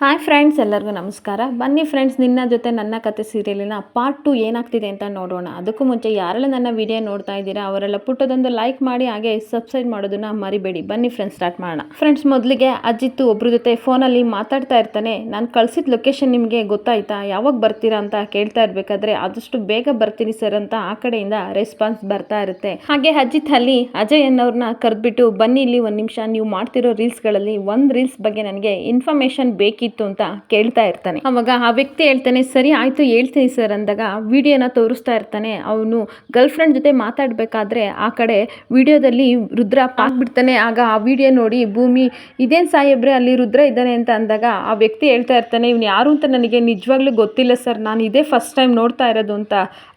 Hi friends, ಎಲ್ಲರಿಗೂ ನಮಸ್ಕಾರ. ಬನ್ನಿ ಫ್ರೆಂಡ್ಸ್, ನಿನ್ನ ಜೊತೆ ನನ್ನ ಕತೆ ಸೀರಿಯಲಿನ ಪಾರ್ಟ್ 2 ಏನಾಗ್ತಿದೆ ಅಂತ ನೋಡೋಣ. ಅದಕ್ಕೂ ಮುಂಚೆ ಯಾರೆಲ್ಲ ನನ್ನ ವಿಡಿಯೋ ನೋಡ್ತಾ ಇದ್ದೀರಾ ಅವರೆಲ್ಲ ಪುಟ್ಟದೊಂದು ಲೈಕ್ ಮಾಡಿ, ಹಾಗೆ ಸಬ್ಸ್ಕ್ರೈಬ್ ಮಾಡೋದನ್ನ ಮರಿಬೇಡಿ. ಬನ್ನಿ ಫ್ರೆಂಡ್ಸ್, ಸ್ಟಾರ್ಟ್ ಮಾಡೋಣ. ಫ್ರೆಂಡ್ಸ್, ಮೊದಲಿಗೆ ಅಜಿತ್ ಒಬ್ರ ಜೊತೆ ಫೋನಲ್ಲಿ ಮಾತಾಡ್ತಾ ಇರ್ತಾನೆ. ನಾನು ಕಳ್ಸಿದ ಲೊಕೇಶನ್ ನಿಮಗೆ ಗೊತ್ತಾಯ್ತಾ, ಯಾವಾಗ ಬರ್ತೀರಾ ಅಂತ ಕೇಳ್ತಾ ಇರಬೇಕಾದ್ರೆ ಆದಷ್ಟು ಬೇಗ ಬರ್ತೀನಿ ಸರ್ ಅಂತ ಆ ಕಡೆಯಿಂದ ರೆಸ್ಪಾನ್ಸ್ ಬರ್ತಾ ಇರುತ್ತೆ. ಹಾಗೆ ಅಜಿತ್ ಅಲ್ಲಿ ಅಜಯ್ ಅನ್ನೋರ್ನ ಕರೆದ್ಬಿಟ್ಟು, ಬನ್ನಿ ಇಲ್ಲಿ ಒಂದು ನಿಮಿಷ, ನೀವು ಮಾಡ್ತಿರೋ ರೀಲ್ಸ್ಗಳಲ್ಲಿ ಒಂದು ರೀಲ್ಸ್ ಬಗ್ಗೆ ನನಗೆ ಇನ್ಫಾರ್ಮೇಶನ್ ಬೇಕಿತ್ತು ಅಂತ ಕೇಳ್ತಾ ಇರ್ತಾನೆ. ಅವಾಗ ಆ ವ್ಯಕ್ತಿ ಹೇಳ್ತಾನೆ, ಸರಿ ಆಯ್ತು ಹೇಳ್ತೀನಿ ಸರ್ ಅಂದಾಗ ವಿಡಿಯೋನ ತೋರಿಸ್ತಾ ಇರ್ತಾನೆ. ಅವನು ಗರ್ಲ್ ಫ್ರೆಂಡ್ ಜೊತೆ ಮಾತಾಡ್ಬೇಕಾದ್ರೆ ಆ ಕಡೆ ವಿಡಿಯೋದಲ್ಲಿ ರುದ್ರ ಹಾಕ್ಬಿಡ್ತಾನೆ. ಆಗ ಆ ವಿಡಿಯೋ ನೋಡಿ ಭೂಮಿ, ಇದೇನ್ ಸಾಹೇಬ್ರೆ ಅಲ್ಲಿ ರುದ್ರ ಇದ್ದಾನೆ ಅಂತ ಅಂದಾಗ ಆ ವ್ಯಕ್ತಿ ಹೇಳ್ತಾ ಇರ್ತಾನೆ, ಇವ್ನು ಯಾರು ಅಂತ ನನಗೆ ನಿಜವಾಗ್ಲೂ ಗೊತ್ತಿಲ್ಲ ಸರ್, ನಾನು ಇದೇ ಫಸ್ಟ್ ಟೈಮ್ ನೋಡ್ತಾ ಇರೋದು ಅಂತ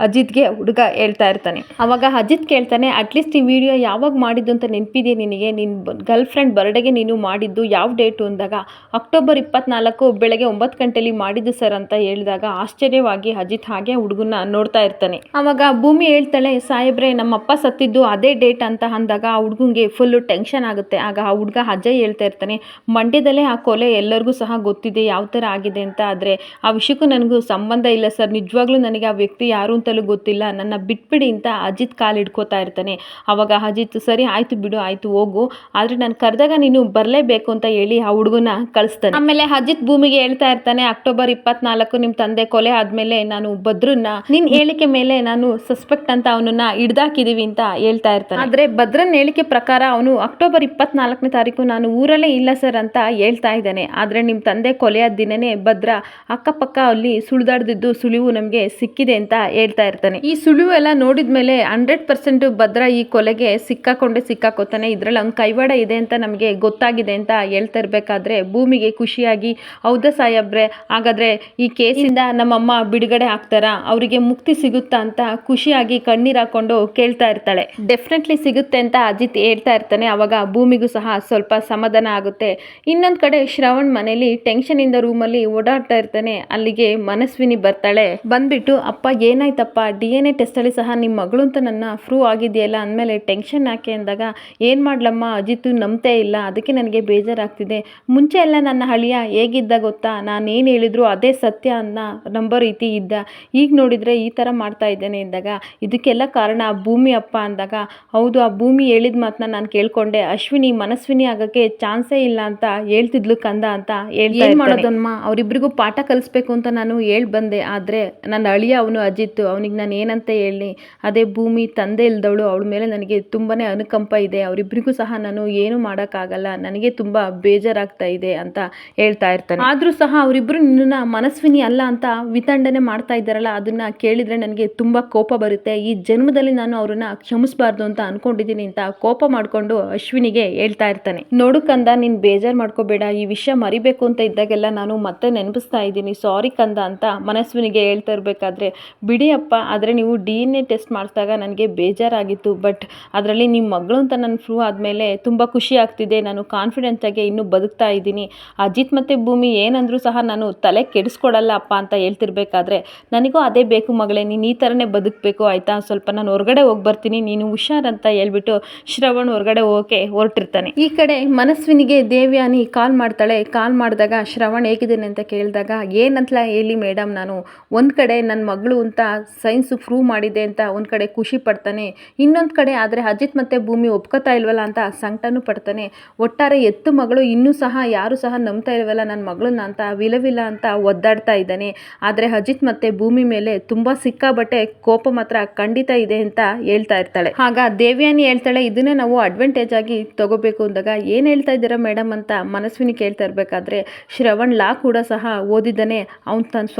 ಅಜಿತ್ಗೆ ಹುಡುಗ ಹೇಳ್ತಾ ಇರ್ತಾನೆ. ಅವಾಗ ಅಜಿತ್ ಕೇಳ್ತಾನೆ, ಅಟ್ಲೀಸ್ಟ್ ಈ ವಿಡಿಯೋ ಯಾವಾಗ ಮಾಡಿದ್ದು ಅಂತ ನೆನಪಿದೆಯಾ ನಿನಗೆ? ನಿನ್ನ ಗರ್ಲ್ ಫ್ರೆಂಡ್ ಬರ್ಡೇಗೆ ನೀನು ಮಾಡಿದ್ದು ಯಾವ ಡೇಟು ಅಂದಾಗ ಅಕ್ಟೋಬರ್ 24 ಬೆಳಗ್ಗೆ 9 ಗಂಟೆಲಿ ಮಾಡಿದ್ದು ಸರ್ ಅಂತ ಹೇಳಿದಾಗ ಆಶ್ಚರ್ಯವಾಗಿ ಅಜಿತ್ ಹಾಗೆ ಹುಡುಗನ ನೋಡ್ತಾ ಇರ್ತಾನೆ. ಅವಾಗ ಭೂಮಿ ಹೇಳ್ತಾಳೆ, ಸಾಹೇಬ್ರೆ ನಮ್ಮಪ್ಪ ಸತ್ತಿದ್ದು ಅದೇ ಡೇಟ್ ಅಂತ ಅಂದಾಗ ಆ ಹುಡುಗಂಗೆ ಫುಲ್ಲು ಟೆನ್ಷನ್ ಆಗುತ್ತೆ. ಆಗ ಆ ಹುಡುಗ ಅಜಯ್ ಹೇಳ್ತಾ ಇರ್ತಾನೆ, ಮಂಡ್ಯದಲ್ಲೇ ಆ ಕೊಲೆ ಎಲ್ಲರಿಗೂ ಸಹ ಗೊತ್ತಿದೆ ಯಾವ ಥರ ಆಗಿದೆ ಅಂತ, ಆದರೆ ಆ ವಿಷಯಕ್ಕೂ ನನಗೂ ಸಂಬಂಧ ಇಲ್ಲ ಸರ್, ನಿಜವಾಗ್ಲೂ ನನಗೆ ಆ ವ್ಯಕ್ತಿ ಯಾರು ಅಂತಲೂ ಗೊತ್ತಿಲ್ಲ, ನನ್ನ ಬಿಟ್ಬಿಡಿ ಅಂತ ಅಜಿತ್ ಕಾಲು ಹಿಡ್ಕೋತಾ ಇರ್ತಾನೆ. ಅವಾಗ ಅಜಿತ್, ಸರಿ ಆಯ್ತು ಬಿಡು, ಆಯ್ತು ಹೋಗು, ಆದರೆ ನಾನು ಕರೆದಾಗ ನೀನು ಬರಲೇಬೇಕು ಅಂತ ಹೇಳಿ ಆ ಹುಡುಗನ ಕಳಿಸ್ತಾನೆ. ಆಮೇಲೆ ಅಜಿತ್ ಭೂಮಿಗೆ ಹೇಳ್ತಾ ಇರ್ತಾನೆ, ಅಕ್ಟೋಬರ್ 24 ನಿಮ್ಮ ತಂದೆ ಕೊಲೆ ಆದ್ಮೇಲೆ ನಾನು ಭದ್ರನ್ನ ನಿನ್ನ ಹೇಳಿಕೆ ಮೇಲೆ ನಾನು ಸಸ್ಪೆಕ್ಟ್ ಅಂತ ಅವನನ್ನ ಹಿಡ್ದಾಕಿದೀವಿ ಅಂತ ಹೇಳ್ತಾ ಇರ್ತಾನೆ. ಆದ್ರೆ ಭದ್ರನ್ ಹೇಳಿಕೆ ಪ್ರಕಾರ ಅವನು ಅಕ್ಟೋಬರ್ 24ನೇ ತಾರೀಕು ನಾನು ಊರಲ್ಲೇ ಇಲ್ಲ ಸರ್ ಅಂತ ಹೇಳ್ತಾ ಇದ್ದಾನೆ. ಆದ್ರೆ ನಿಮ್ಮ ತಂದೆ ಕೊಲೆಯ ದಿನನೇ ಭದ್ರ ಅಕ್ಕಪಕ್ಕ ಅಲ್ಲಿ ಸುಳಿದಾಡ್ದಿದ್ದು ಸುಳಿವು ನಮಗೆ ಸಿಕ್ಕಿದೆ ಅಂತ ಹೇಳ್ತಾ ಇರ್ತಾನೆ. ಈ ಸುಳಿವು ಎಲ್ಲ ನೋಡಿದ್ಮೇಲೆ 100% ಭದ್ರ ಈ ಕೊಲೆಗೆ ಸಿಕ್ಕಾಕೋತಾನೆ. ಇದ್ರಲ್ಲಿ ಅವ್ನ ಕೈವಾಡ ಇದೆ ಅಂತ ನಮಗೆ ಗೊತ್ತಾಗಿದೆ ಅಂತ ಹೇಳ್ತಾ ಇರ್ಬೇಕಾದ್ರೆ ಭೂಮಿಗೆ ಖುಷಿಯಾಗಿ, ಹೌದಾ ಸಾಹೇಬ್ರೆ, ಹಾಗಾದ್ರೆ ಈ ಕೇಸಿಂದ ನಮ್ಮಮ್ಮ ಬಿಡುಗಡೆ ಆಗ್ತಾರಾ, ಅವರಿಗೆ ಮುಕ್ತಿ ಸಿಗುತ್ತಾ ಅಂತ ಖುಷಿಯಾಗಿ ಕಣ್ಣೀರು ಹಾಕೊಂಡು ಕೇಳ್ತಾ ಇರ್ತಾಳೆ. ಡೆಫಿನೆಟ್ಲಿ ಸಿಗುತ್ತೆ ಅಂತ ಅಜಿತ್ ಹೇಳ್ತಾ ಇರ್ತಾನೆ. ಅವಾಗ ಭೂಮಿಗೂ ಸಹ ಸ್ವಲ್ಪ ಸಮಾಧಾನ ಆಗುತ್ತೆ. ಇನ್ನೊಂದ್ ಕಡೆ ಶ್ರವಣ್ ಮನೇಲಿ ಟೆನ್ಷನ್ ಇಂದ ರೂಮಲ್ಲಿ ಓಡಾಡ್ತಾ ಇರ್ತಾನೆ. ಅಲ್ಲಿಗೆ ಮನಸ್ವಿನಿ ಬರ್ತಾಳೆ. ಬಂದ್ಬಿಟ್ಟು, ಅಪ್ಪ ಏನಾಯ್ತಪ್ಪ, DNA ಟೆಸ್ಟ್ ಅಲ್ಲಿ ಸಹ ನಿಮ್ಮ ಮಗಳು ಅಂತ ನನ್ನ ಪ್ರೂವ್ ಆಗಿದೆಯಲ್ಲ ಅಂದಮೇಲೆ ಟೆನ್ಷನ್ ಯಾಕೆ ಅಂದಾಗ, ಏನ್ ಮಾಡ್ಲಮ್ಮ, ಅಜಿತ್ ನಂಬ್ತೇ ಇಲ್ಲ, ಅದಕ್ಕೆ ನನಗೆ ಬೇಜಾರಾಗ್ತಿದೆ. ಮುಂಚೆ ಎಲ್ಲ ನನ್ನ ಹಳಿಯ ಹೇಗಿದ್ದ ಗೊತ್ತಾ, ನಾನೇನು ಹೇಳಿದ್ರು ಅದೇ ಸತ್ಯ ಅನ್ನ ನಂಬೋ ರೀತಿ ಇದ್ದ, ಈಗ ನೋಡಿದರೆ ಈ ಥರ ಮಾಡ್ತಾ ಇದ್ದೇನೆ ಅಂದಾಗ, ಇದಕ್ಕೆಲ್ಲ ಕಾರಣ ಭೂಮಿ ಅಪ್ಪ ಅಂದಾಗ, ಹೌದು ಆ ಭೂಮಿ ಹೇಳಿದ ಮಾತನ್ನ ನಾನು ಕೇಳ್ಕೊಂಡೆ, ಅಶ್ವಿನಿ ಮನಸ್ವಿನಿ ಆಗೋಕ್ಕೆ ಚಾನ್ಸೇ ಇಲ್ಲ ಅಂತ ಹೇಳ್ತಿದ್ಲು ಕಂದ ಅಂತ ಹೇಳ್ತಾ ಮಾಡೋದಮ್ಮ, ಅವರಿಬ್ಬರಿಗೂ ಪಾಠ ಕಲಿಸ್ಬೇಕು ಅಂತ ನಾನು ಹೇಳಿ ಬಂದೆ. ಆದರೆ ನನ್ನ ಅಳಿಯ ಅವನು ಅಜಿತ್, ಅವನಿಗೆ ನಾನು ಏನಂತ ಹೇಳಿ, ಅದೇ ಭೂಮಿ ತಂದೆ ಇಲ್ದವಳು, ಅವಳ ಮೇಲೆ ನನಗೆ ತುಂಬಾ ಅನುಕಂಪ ಇದೆ, ಅವರಿಬ್ಬರಿಗೂ ಸಹ ನಾನು ಏನು ಮಾಡೋಕ್ಕಾಗಲ್ಲ, ನನಗೆ ತುಂಬ ಬೇಜಾರಾಗ್ತಾ ಇದೆ ಅಂತ ಹೇಳ್ತಾ ಇರ್ತಾನೆ. ಆದರೂ ಸಹ ಅವರಿಬ್ಬರು ನಿನ್ನ ಮನಸ್ವಿನಿ ಅಲ್ಲ ಅಂತ ವಿತಂಡನೆ ಮಾಡ್ತಾ ಇದ್ದಾರಲ್ಲ, ಅದನ್ನ ಕೇಳಿದ್ರೆ ನನಗೆ ತುಂಬ ಕೋಪ ಬರುತ್ತೆ, ಈ ಜನ್ಮದಲ್ಲಿ ನಾನು ಅವ್ರನ್ನ ಕ್ಷಮಿಸಬಾರ್ದು ಅಂತ ಅನ್ಕೊಂಡಿದ್ದೀನಿ ಅಂತ ಕೋಪ ಮಾಡಿಕೊಂಡು ಅಶ್ವಿನಿಗೆ ಹೇಳ್ತಾ ಇರ್ತಾನೆ. ನೋಡು ಕಂದ, ನೀನು ಬೇಜಾರು ಮಾಡ್ಕೋಬೇಡ, ಈ ವಿಷಯ ಮರಿಬೇಕು ಅಂತ ಇದ್ದಾಗೆಲ್ಲ ನಾನು ಮತ್ತೆ ನೆನಪಿಸ್ತಾ ಇದ್ದೀನಿ, ಸಾರಿ ಕಂದ ಅಂತ ಮನಸ್ವಿನಿಗೆ ಹೇಳ್ತಾ ಇರಬೇಕಾದ್ರೆ, ಬಿಡಿ ಅಪ್ಪ, ಆದರೆ ನೀವು DNA ಟೆಸ್ಟ್ ಮಾಡಿಸಿದಾಗ ನನಗೆ ಬೇಜಾರಾಗಿತ್ತು, ಬಟ್ ಅದರಲ್ಲಿ ನಿಮ್ಮ ಮಗಳು ಅಂತ ನನ್ನ ಪ್ರೂವ್ ಆದಮೇಲೆ ತುಂಬ ಖುಷಿ ಆಗ್ತಿದೆ, ನಾನು ಕಾನ್ಫಿಡೆನ್ಸ್ ಆಗಿ ಇನ್ನೂ ಬದುಕ್ತಾ ಇದ್ದೀನಿ. ಅಜಿತ್ ಮತ್ತು ಭೂಮಿ ಏನಂದ್ರೂ ಸಹ ನಾನು ತಲೆ ಕೆಡಿಸ್ಕೊಡಲ್ಲ ಅಪ್ಪ ಅಂತ ಹೇಳ್ತಿರ್ಬೇಕಾದ್ರೆ, ನನಗೂ ಅದೇ ಬೇಕು ಮಗಳೇ, ನೀನು ಈ ಥರನೇ ಬದುಕಬೇಕು ಆಯಿತಾ, ಸ್ವಲ್ಪ ನಾನು ಹೊರಗಡೆ ಹೋಗಿ ಬರ್ತೀನಿ, ನೀನು ಹುಷಾರಂತ ಹೇಳ್ಬಿಟ್ಟು ಶ್ರವಣ್ ಹೊರಗಡೆ ಹೋಗೋಕೆ ಹೊರಟಿರ್ತಾನೆ. ಈ ಕಡೆ ಮನಸ್ವಿನಿಗೆ ದೇವ್ಯಾನಿ ಕಾಲ್ ಮಾಡ್ತಾಳೆ. ಕಾಲ್ ಮಾಡಿದಾಗ ಶ್ರವಣ್ ಹೇಗಿದ್ದೇನೆ ಅಂತ ಕೇಳಿದಾಗ, ಏನಂತಲ ಹೇಳಿ ಮೇಡಮ್, ನಾನು ಒಂದು ಕಡೆ ನನ್ನ ಮಗಳು ಅಂತ ಸೈನ್ಸು ಪ್ರೂವ್ ಮಾಡಿದೆ ಅಂತ ಒಂದು ಕಡೆ ಖುಷಿ ಪಡ್ತಾನೆ, ಇನ್ನೊಂದು ಕಡೆ ಆದರೆ ಅಜಿತ್ ಮತ್ತು ಭೂಮಿ ಒಪ್ಕೋತಾ ಇಲ್ವಲ್ಲ ಅಂತ ಸಂಕಟನೂ ಪಡ್ತಾನೆ. ಒಟ್ಟಾರೆ ಎತ್ತು ಮಗಳು ಇನ್ನೂ ಸಹ ಯಾರು ಸಹ ನಂಬ್ತಾ ಇಲ್ವಲ್ಲ ನನ್ನ ಮಗಳನ್ನ ಅಂತ ವಿಲವಿಲ ಅಂತ ಒದ್ದಾಡ್ತಾ ಇದ್ದಾನೆ. ಆದರೆ ಅಜಿತ್ ಮತ್ತೆ ಭೂಮಿ ಮೇಲೆ ತುಂಬ ಸಿಕ್ಕಾಬಟ್ಟೆ ಕೋಪ ಮಾತ್ರ ಖಂಡಿತ ಇದೆ ಅಂತ ಹೇಳ್ತಾ ಇರ್ತಾಳೆ. ಆಗ ದೇವ್ಯಾನಿ ಹೇಳ್ತಾಳೆ, ಇದನ್ನೇ ನಾವು ಅಡ್ವಾಂಟೇಜ್ ಆಗಿ ತಗೋಬೇಕು ಅಂದಾಗ, ಏನು ಹೇಳ್ತಾ ಇದ್ದೀರಾ ಮೇಡಮ್ ಅಂತ ಮನಸ್ವಿನಿ ಕೇಳ್ತಾ ಇರಬೇಕಾದ್ರೆ, ಶ್ರವಣ್ ಲಾ ಕೂಡ ಸಹ ಓದಿದ್ದಾನೆ, ಅವನು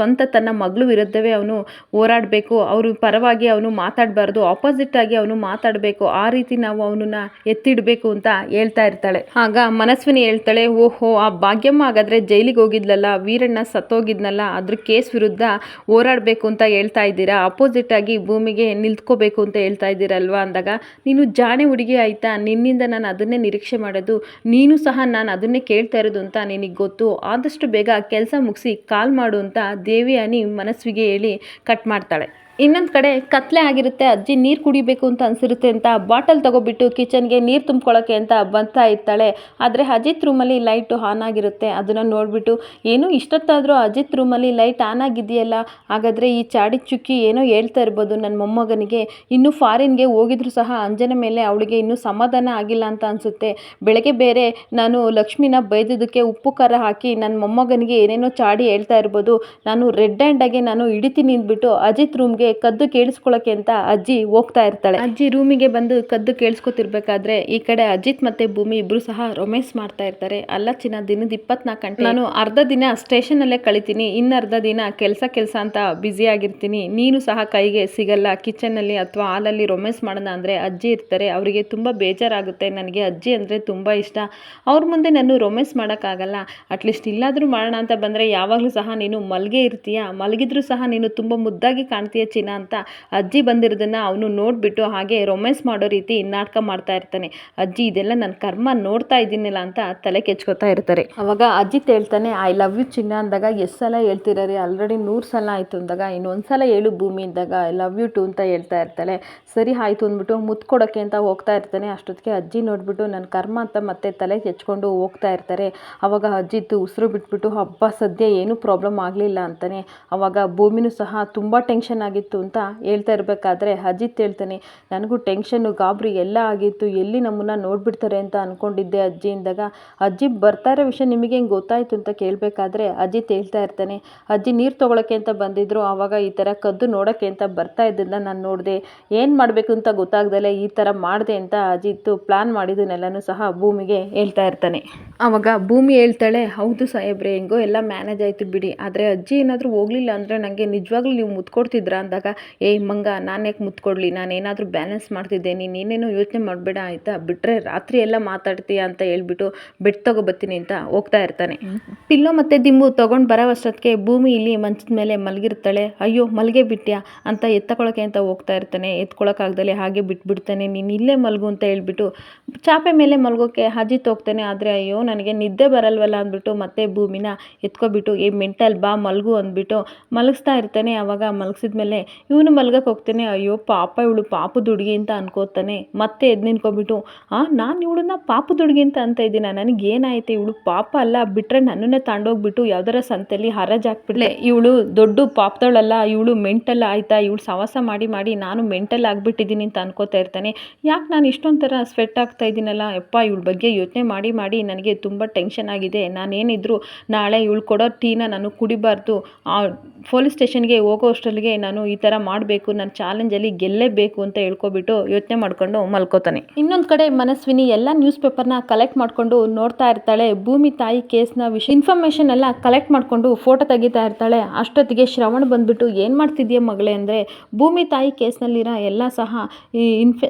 ತನ್ನ ಮಗಳು ವಿರುದ್ಧವೇ ಅವನು ಹೋರಾಡಬೇಕು, ಅವರು ಪರವಾಗಿ ಅವನು ಮಾತಾಡಬಾರ್ದು, ಆಪೋಸಿಟ್ ಆಗಿ ಅವನು ಮಾತಾಡಬೇಕು, ಆ ರೀತಿ ನಾವು ಅವನನ್ನ ಎತ್ತಿಡಬೇಕು ಅಂತ ಹೇಳ್ತಾ ಇರ್ತಾಳೆ. ಆಗ ಮನಸ್ವಿನಿ ಹೇಳ್ತಾಳೆ, ಓಹೋ ಆ ಭಾಗ್ಯಮ್ಮ ಹಾಗಾದ್ರೆ ಜೈಲಿಗೆ ಹೋಗಿದ್ಲಲ್ಲ, ವೀರಣ್ಣ ಸತ್ತೋಗಿದ್ನಲ್ಲ, ಅದ್ರ ಕೇಸ್ ವಿರುದ್ಧ ಹೋರಾಡಬೇಕು ಅಂತ ಹೇಳ್ತಾ ಇದ್ದೀರಾ, ಅಪೋಸಿಟ್ ಆಗಿ ಭೂಮಿಗೆ ನಿಲ್ತ್ಕೋಬೇಕು ಅಂತ ಹೇಳ್ತಾ ಇದ್ದೀರಲ್ವಾ ಅಂದಾಗ, ನೀನು ಜಾಣೆ ಹುಡುಗಿ ಆಯಿತಾ, ನಿನ್ನಿಂದ ನಾನು ಅದನ್ನೇ ನಿರೀಕ್ಷೆ ಮಾಡೋದು, ನೀನು ಸಹ ನಾನು ಅದನ್ನೇ ಕೇಳ್ತಾ ಇರೋದು ಅಂತ ನಿನಗೆ ಗೊತ್ತು, ಆದಷ್ಟು ಬೇಗ ಕೆಲಸ ಮುಗಿಸಿ ಕಾಲ್ ಮಾಡು ಅಂತ ದೇವ್ಯಾನಿ ಮನಸ್ವಿಗೆ ಹೇಳಿ ಕಟ್ ಮಾಡ್ತಾಳೆ. ಇನ್ನೊಂದು ಕಡೆ ಕತ್ಲೆ ಆಗಿರುತ್ತೆ, ಅಜ್ಜಿ ನೀರು ಕುಡಿಬೇಕು ಅಂತ ಅನಿಸಿರುತ್ತೆ ಅಂತ ಬಾಟಲ್ ತೊಗೊಬಿಟ್ಟು ಕಿಚನ್ಗೆ ನೀರು ತುಂಬ್ಕೊಳ್ಳೋಕ್ಕೆ ಅಂತ ಬರ್ತಾ ಇರ್ತಾಳೆ. ಆದರೆ ಅಜಿತ್ ರೂಮಲ್ಲಿ ಲೈಟು ಆನ್ ಆಗಿರುತ್ತೆ. ಅದನ್ನು ನೋಡಿಬಿಟ್ಟು ಏನು ಇಷ್ಟೊತ್ತಾದರೂ ಅಜಿತ್ ರೂಮಲ್ಲಿ ಲೈಟ್ ಆನ್ ಆಗಿದೆಯಲ್ಲ, ಹಾಗಾದರೆ ಈ ಚಾಡಿ ಚುಕ್ಕಿ ಏನೋ ಹೇಳ್ತಾ ಇರ್ಬೋದು ನನ್ನ ಮೊಮ್ಮಗನಿಗೆ. ಇನ್ನೂ ಫಾರಿನ್ಗೆ ಹೋಗಿದ್ರು ಸಹ ಅಂಜನ ಮೇಲೆ ಅವಳಿಗೆ ಇನ್ನೂ ಸಮಾಧಾನ ಆಗಿಲ್ಲ ಅಂತ ಅನಿಸುತ್ತೆ. ಬೆಳಗ್ಗೆ ಬೇರೆ ನಾನು ಲಕ್ಷ್ಮಿನ ಬೈದಿದ್ದಕ್ಕೆ ಉಪ್ಪು ಖಾರ ಹಾಕಿ ನನ್ನ ಮೊಮ್ಮಗನಿಗೆ ಏನೇನೋ ಚಾಡಿ ಹೇಳ್ತಾ ಇರ್ಬೋದು. ನಾನು ರೆಡ್ ಹ್ಯಾಂಡಾಗೆ ನಾನು ಹಿಡಿತೀನಿ ಅಂದ್ಬಿಟ್ಟು ಅಜಿತ್ ರೂಮ್ಗೆ ಕದ್ದು ಕೇಳಿಸ್ಕೊಳ್ಳೋಕೆ ಅಂತ ಅಜ್ಜಿ ಹೋಗ್ತಾ ಇರ್ತಾಳೆ. ಅಜ್ಜಿ ರೂಮಿಗೆ ಬಂದು ಕದ್ದು ಕೇಳಿಸ್ಕೊತಿರ್ಬೇಕಾದ್ರೆ ಈ ಕಡೆ ಅಜಿತ್ ಮತ್ತೆ ಭೂಮಿ ಇಬ್ರು ಸಹ ರೊಮ್ಯಾನ್ಸ್ ಮಾಡ್ತಾ ಇರ್ತಾರೆ. ಅಲ್ಲ ಚಿನ್ನ, ದಿನದ 24 ಗಂಟೆ ನಾನು ಅರ್ಧ ದಿನ ಸ್ಟೇಷನಲ್ಲೇ ಕಳಿತೀನಿ, ಇನ್ನರ್ಧ ದಿನ ಕೆಲಸ ಅಂತ ಬ್ಯುಸಿ ಆಗಿರ್ತೀನಿ, ನೀನು ಸಹ ಕೈಗೆ ಸಿಗಲ್ಲ ಕಿಚನ್ನಲ್ಲಿ ಅಥವಾ ಹಾಲಲ್ಲಿ ರೊಮ್ಯಾನ್ಸ್ ಮಾಡೋಣ ಅಂದರೆ ಅಜ್ಜಿ ಇರ್ತಾರೆ. ಅವರಿಗೆ ತುಂಬ ಬೇಜಾರಾಗುತ್ತೆ. ನನಗೆ ಅಜ್ಜಿ ಅಂದರೆ ತುಂಬ ಇಷ್ಟ, ಅವ್ರ ಮುಂದೆ ನಾನು ರೊಮ್ಯಾನ್ಸ್ ಮಾಡೋಕ್ಕಾಗಲ್ಲ, ಅಟ್ಲೀಸ್ಟ್ ಇಲ್ಲಾದರೂ ಮಾಡೋಣ ಅಂತ ಬಂದರೆ ಯಾವಾಗಲೂ ಸಹ ನೀನು ಮಲ್ಗೆ ಇರ್ತೀಯ, ಮಲಗಿದ್ರೂ ಸಹ ನೀನು ತುಂಬ ಮುದ್ದಾಗಿ ಕಾಣ್ತೀಯ ಚಿನ್ನ ಅಂತ ಅಜ್ಜಿ ಬಂದಿರೋದನ್ನ ಅವನು ನೋಡಿಬಿಟ್ಟು ಹಾಗೆ ರೊಮ್ಯಾನ್ಸ್ ಮಾಡೋ ರೀತಿ ನಾಟಕ ಮಾಡ್ತಾ ಇರ್ತಾನೆ. ಅಜ್ಜಿ ಇದೆಲ್ಲ ನನ್ನ ಕರ್ಮ ನೋಡ್ತಾ ಇದ್ದೀನಿಲ್ಲ ಅಂತ ತಲೆ ಕೆಚ್ಕೋತಾ ಇರ್ತಾರೆ. ಅವಾಗ ಅಜಿತ್ ಹೇಳ್ತಾನೆ, ಐ ಲವ್ ಯು ಚಿನ್ನ ಅಂದಾಗ ಎಷ್ಟು ಸಲ ಹೇಳ್ತಿದ್ದಾರೆ, ಆಲ್ರೆಡಿ 100 ಸಲ ಆಯಿತು ಅಂದಾಗ ಇನ್ನೊಂದು ಸಲ ಹೇಳು ಭೂಮಿ ಅಂದಾಗ ಐ ಲವ್ ಯು ಟು ಅಂತ ಹೇಳ್ತಾ ಇರ್ತಾಳೆ. ಸರಿ ಆಯಿತು ಅಂದ್ಬಿಟ್ಟು ಮುತ್ತು ಕೊಡೋಕ್ಕೆ ಅಂತ ಹೋಗ್ತಾ ಇರ್ತಾನೆ. ಅಷ್ಟೊತ್ತಿಗೆ ಅಜ್ಜಿ ನೋಡಿಬಿಟ್ಟು ನನ್ನ ಕರ್ಮ ಅಂತ ಮತ್ತೆ ತಲೆ ಕೆಚ್ಕೊಂಡು ಹೋಗ್ತಾ ಇರ್ತಾರೆ. ಅವಾಗ ಅಜ್ಜಿತ್ತು ಉಸಿರು ಬಿಟ್ಬಿಟ್ಟು ಹಬ್ಬ ಸದ್ಯ ಏನೂ ಪ್ರಾಬ್ಲಮ್ ಆಗಲಿಲ್ಲ ಅಂತಾನೆ. ಅವಾಗ ಭೂಮಿನೂ ಸಹ ತುಂಬ ಟೆನ್ಷನ್ ಆಗಿತ್ತು ಅಂತ ಹೇಳ್ತಾ ಇರಬೇಕಾದ್ರೆ ಅಜಿತ್ ಹೇಳ್ತಾನೆ, ನನಗೂ ಟೆನ್ಷನ್ನು ಗಾಬರಿ ಎಲ್ಲ ಆಗಿತ್ತು, ಎಲ್ಲಿ ನಮ್ಮನ್ನು ನೋಡಿಬಿಡ್ತಾರೆ ಅಂತ ಅಂದ್ಕೊಂಡಿದ್ದೆ ಅಜ್ಜಿ ಅಂದಾಗ, ಅಜ್ಜಿ ಬರ್ತಾ ಇರೋ ವಿಷಯ ನಿಮಗೆ ಹೆಂಗೆ ಗೊತ್ತಾಯಿತು ಅಂತ ಕೇಳಬೇಕಾದ್ರೆ ಅಜಿತ್ ಹೇಳ್ತಾ ಇರ್ತಾನೆ, ಅಜ್ಜಿ ನೀರು ತೊಗೊಳಕ್ಕೆ ಅಂತ ಬಂದಿದ್ರು, ಆವಾಗ ಈ ಥರ ಕದ್ದು ನೋಡೋಕ್ಕೆ ಅಂತ ಬರ್ತಾ ಇದ್ದದನ್ನ ನಾನು ನೋಡಿದೆ, ಏನು ಮಾಡಬೇಕು ಅಂತ ಗೊತ್ತಾಗ್ದಲೆ ಈ ಥರ ಮಾಡಿದೆ ಅಂತ ಅಜಿತ್ ಪ್ಲಾನ್ ಮಾಡಿದ್ದನ್ನೆಲ್ಲನೂ ಸಹ ಭೂಮಿಗೆ ಹೇಳ್ತಾ ಇರ್ತಾನೆ. ಆವಾಗ ಭೂಮಿ ಹೇಳ್ತಾಳೆ, ಹೌದು ಸಾಹೇಬ್ರೆ, ಹೆಂಗೋ ಎಲ್ಲ ಮ್ಯಾನೇಜ್ ಆಯಿತು ಬಿಡಿ, ಆದರೆ ಅಜ್ಜಿ ಏನಾದರೂ ಹೋಗಲಿಲ್ಲ ಅಂದರೆ ನನಗೆ ನಿಜವಾಗ್ಲೂ ನೀವು ಮುತ್ಕೊಡ್ತಿದ್ರಾ ಅಂದಾಗ, ಏಯ್ ಮಂಗ, ನಾನು ಯಾಕೆ ಮುತ್ಕೊಡ್ಲಿ, ನಾನೇನಾದರೂ ಬ್ಯಾಲೆನ್ಸ್ ಮಾಡ್ತಿದ್ದೆ, ನೀನು ಏನೇನೋ ಯೋಚನೆ ಮಾಡಬೇಡ ಆಯಿತಾ, ಬಿಟ್ಟರೆ ರಾತ್ರಿ ಎಲ್ಲ ಮಾತಾಡ್ತೀಯ ಅಂತ ಹೇಳ್ಬಿಟ್ಟು ಬೆಡ್ ತೊಗೊಬತ್ತೀನಿ ಅಂತ ಹೋಗ್ತಾ ಇರ್ತಾನೆ. ಪಿಲ್ಲೋ ಮತ್ತು ದಿಂಬು ತೊಗೊಂಡು ಬರೋವಷ್ಟೊತ್ತಿಗೆ ಭೂಮಿ ಇಲ್ಲಿ ಮಂಚದ ಮೇಲೆ ಮಲಗಿರ್ತಾಳೆ. ಅಯ್ಯೋ ಮಲ್ಗೆ ಬಿಟ್ಯಾ ಅಂತ ಎತ್ತಕೊಳ್ಳೋಕೆ ಅಂತ ಹೋಗ್ತಾ ಇರ್ತಾನೆ. ಎತ್ಕೊಳ್ಳೋಕ್ಕಾಗ್ದಲೆ ಹಾಗೆ ಬಿಟ್ಬಿಡ್ತಾನೆ. ನೀನು ಇಲ್ಲೇ ಮಲಗು ಅಂತ ಹೇಳ್ಬಿಟ್ಟು ಚಾಪೆ ಮೇಲೆ ಮಲಗೋಕ್ಕೆ ಅಜಿತ್ ಹೋಗ್ತಾನೆ. ಆದರೆ ಅಯ್ಯೋ ನನಗೆ ನಿದ್ದೆ ಬರಲ್ವಲ್ಲ ಅಂದ್ಬಿಟ್ಟು ಮತ್ತೆ ಭೂಮಿನ ಎತ್ಕೊಬಿಟ್ಟು ಏ ಮೆಂಟಲ್ ಬಾ ಮಲಗು ಅಂದ್ಬಿಟ್ಟು ಮಲಗಿಸ್ತಾ ಇರ್ತಾನೆ. ಆವಾಗ ಮಲಗಿಸಿದ್ಮೇಲೆ ಇವನು ಮಲ್ಗಕ್ಕೆ ಹೋಗ್ತಾನೆ. ಅಯ್ಯೋ ಪಾಪ, ಇವಳು ಪಾಪದ ಹುಡುಗಿ ಅಂತ ಅನ್ಕೋತಾನೆ. ಮತ್ತೆ ಎದ್ದು ನಿಂತ್ಕೊಬಿಟ್ಟು ನಾನು ಇವಳನ್ನ ಪಾಪದ ಹುಡುಗಿ ಅಂತ ಇದ್ದೀನ, ನನಗೇನಾಯ್ತು, ಇವಳು ಪಾಪ ಅಲ್ಲ, ಬಿಟ್ಟರೆ ನನ್ನನ್ನೇ ತಾಂಡೋಗ್ಬಿಟ್ಟು ಯಾವ್ದಾರ ಸಂತೆಯಲ್ಲಿ ಹರಾಜ್ ಹಾಕ್ಬಿಡ್ಲೆ, ಇವಳು ದೊಡ್ಡ ಪಾಪದವಳಲ್ಲ, ಇವಳು ಮೆಂಟಲ್ ಆಯಿತಾ, ಇವಳು ಸವಾಸ ಮಾಡಿ ಮಾಡಿ ನಾನು ಮೆಂಟಲ್ ಆಗಿಬಿಟ್ಟಿದ್ದೀನಿ ಅಂತ ಅನ್ಕೋತಾ ಇರ್ತಾನೆ. ಯಾಕೆ ನಾನು ಇಷ್ಟೊಂಥರ ಸ್ವೆಟ್ ಆಗ್ತಾ ಇದ್ದೀನಲ್ಲ ಯಪ್ಪ, ಇವಳ ಬಗ್ಗೆ ಯೋಚನೆ ಮಾಡಿ ಮಾಡಿ ನನಗೆ ತುಂಬ ಟೆನ್ಷನ್ ಆಗಿದೆ, ನಾನೇನಿದ್ರು ನಾಳೆ ಇವಳು ಕೊಡೋ ಟೀನ ನಾನು ಕುಡಿಬಾರ್ದು, ಪೊಲೀಸ್ ಸ್ಟೇಷನ್ಗೆ ಹೋಗೋ ಅಷ್ಟರಲ್ಲಿಗೆ ನಾನು ಈ ಥರ ಮಾಡಬೇಕು, ನಾನು ಚಾಲೆಂಜಲ್ಲಿ ಗೆಲ್ಲೇಬೇಕು ಅಂತ ಹೇಳ್ಕೊಬಿಟ್ಟು ಯೋಚನೆ ಮಾಡ್ಕೊಂಡು ಮಲ್ಕೋತಾನೆ. ಇನ್ನೊಂದು ಕಡೆ ಮನಸ್ವಿನಿ ಎಲ್ಲ ನ್ಯೂಸ್ ಪೇಪರ್ನ ಕಲೆಕ್ಟ್ ಮಾಡಿಕೊಂಡು ನೋಡ್ತಾ ಇರ್ತಾಳೆ. ಭೂಮಿ ತಾಯಿ ಕೇಸ್ನ ಇನ್ಫಾರ್ಮೇಷನ್ ಎಲ್ಲ ಕಲೆಕ್ಟ್ ಮಾಡಿಕೊಂಡು ಫೋಟೋ ತೆಗಿತಾ ಇರ್ತಾಳೆ. ಅಷ್ಟೊತ್ತಿಗೆ ಶ್ರವಣ್ ಬಂದ್ಬಿಟ್ಟು ಏನು ಮಾಡ್ತಿದ್ಯಾ ಮಗಳೇ ಅಂದರೆ, ಭೂಮಿ ತಾಯಿ ಕೇಸ್ನಲ್ಲಿರೋ ಎಲ್ಲ ಸಹ ಈ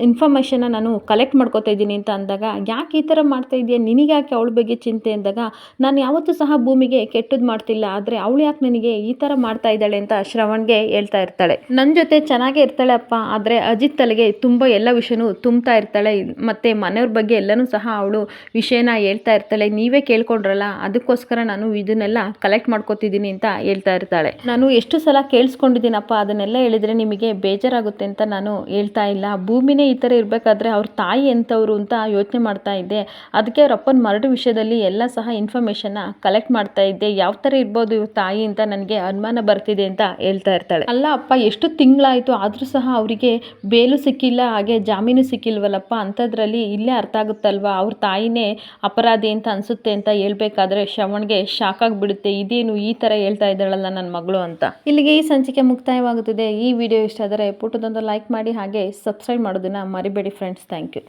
ಇನ್ಫಾರ್ಮೇಷನ್ನ ನಾನು ಕಲೆಕ್ಟ್ ಮಾಡ್ಕೋತಾ ಇದ್ದೀನಿ ಅಂತ ಅಂದಾಗ, ಯಾಕೆ ಈ ಥರ ಮಾಡ್ತಾ ಇದೆಯಾ, ನಿನಗೆ ಯಾಕೆ ಅವಳ ಬಗ್ಗೆ ಚಿಂತೆ ಅಂದಾಗ, ನಾನು ಯಾವತ್ತೂ ಸಹ ಭೂಮಿಗೆ ಕೆಟ್ಟದ್ದು ಮಾಡ್ತಿಲ್ಲ, ಆದರೆ ಅವಳು ಯಾಕೆ ನನಗೆ ಈ ಥರ ಮಾಡ್ತಾ ಇದ್ದಾಳೆ ಅಂತ ಶ್ರವಣ್ಗೆ ಹೇಳ್ತಾ ಇರ್ತಾಳೆ. ನನ್ನ ಜೊತೆ ಚೆನ್ನಾಗೇ ಇರ್ತಾಳೆ ಅಪ್ಪ, ಆದರೆ ಅಜಿತ್ ತಲೆಗೆ ತುಂಬ ಎಲ್ಲ ವಿಷಯನೂ ತುಂಬ್ತಾ ಇರ್ತಾಳೆ. ಮತ್ತು ಮನೆಯವ್ರ ಬಗ್ಗೆ ಎಲ್ಲನೂ ಸಹ ಅವಳು ವಿಷಯನ ಹೇಳ್ತಾ ಇರ್ತಾಳೆ. ನೀವೇ ಕೇಳ್ಕೊಂಡ್ರಲ್ಲ, ಅದಕ್ಕೋಸ್ಕರ ನಾನು ಇದನ್ನೆಲ್ಲ ಕಲೆಕ್ಟ್ ಮಾಡ್ಕೋತಿದ್ದೀನಿ ಅಂತ ಹೇಳ್ತಾ ಇರ್ತಾಳೆ. ನಾನು ಎಷ್ಟು ಸಲ ಕೇಳಿಸ್ಕೊಂಡಿದ್ದೀನಪ್ಪ, ಅದನ್ನೆಲ್ಲ ಹೇಳಿದರೆ ನಿಮಗೆ ಬೇಜಾರಾಗುತ್ತೆ ಅಂತ ನಾನು ಹೇಳ್ತಾ ಇಲ್ಲ. ಭೂಮಿನೇ ಈ ಥರ ಇರಬೇಕಾದ್ರೆ ಅವ್ರ ತಾಯಿ ಎಂಥವ್ರು ಅಂತ ಯೋಚನೆ ಮಾಡ್ತಾ ಇದ್ದೆ, ಅದಕ್ಕೆ ಅವ್ರ ಅಪ್ಪನ ಮರಡು ವಿಷಯದಲ್ಲಿ ಎಲ್ಲ ಸಹ ಇನ್ಫಾರ್ಮೇಷನ್ನ ಕಲೆಕ್ಟ್ ಮಾಡ್ತಾ ಇದ್ದೆ, ಯಾವ ಥರ ಇರ್ಬೋದು ಇವ್ರ ತಾಯಿ ಅಂತ ನನಗೆ ಅನುಮಾನ ಬರ್ತಿದೆ ಅಂತ ಹೇಳ್ತಾ ಇರ್ತಾಳೆ. ಅಲ್ಲ ಅಪ್ಪ, ಎಷ್ಟು ತಿಂಗಳಾಯಿತು ಆದರೂ ಸಹ ಅವರಿಗೆ ಬೇಲು ಸಿಕ್ಕಿಲ್ಲ, ಹಾಗೆ ಜಾಮೀನು ಸಿಕ್ಕಿಲ್ವಲ್ಲಪ್ಪ, ಅಂಥದ್ರಲ್ಲಿ ಇಲ್ಲೇ ಅರ್ಥ ಆಗುತ್ತಲ್ವ ಅವ್ರ ತಾಯಿನೇ ಅಪರಾಧಿ ಅಂತ ಅನಿಸುತ್ತೆ ಅಂತ ಹೇಳ್ಬೇಕಾದ್ರೆ ಶ್ರವಣ್ಗೆ ಶಾಕ್ ಆಗಿಬಿಡುತ್ತೆ. ಇದೇನು ಈ ಥರ ಹೇಳ್ತಾ ಇದ್ದಾಳಲ್ಲ ನನ್ನ ಮಗಳು ಅಂತ. ಇಲ್ಲಿಗೆ ಈ ಸಂಚಿಕೆ ಮುಕ್ತಾಯವಾಗುತ್ತದೆ. ಈ ವಿಡಿಯೋ ಇಷ್ಟ ಆದರೆ ಪುಟದೊಂದು ಲೈಕ್ ಮಾಡಿ, ಹಾಗೆ ಸಬ್ಸ್ಕ್ರೈಬ್ ಮಾಡೋದನ್ನು ಮರಿಬೇಡಿ ಫ್ರೆಂಡ್ಸ್. Thank you.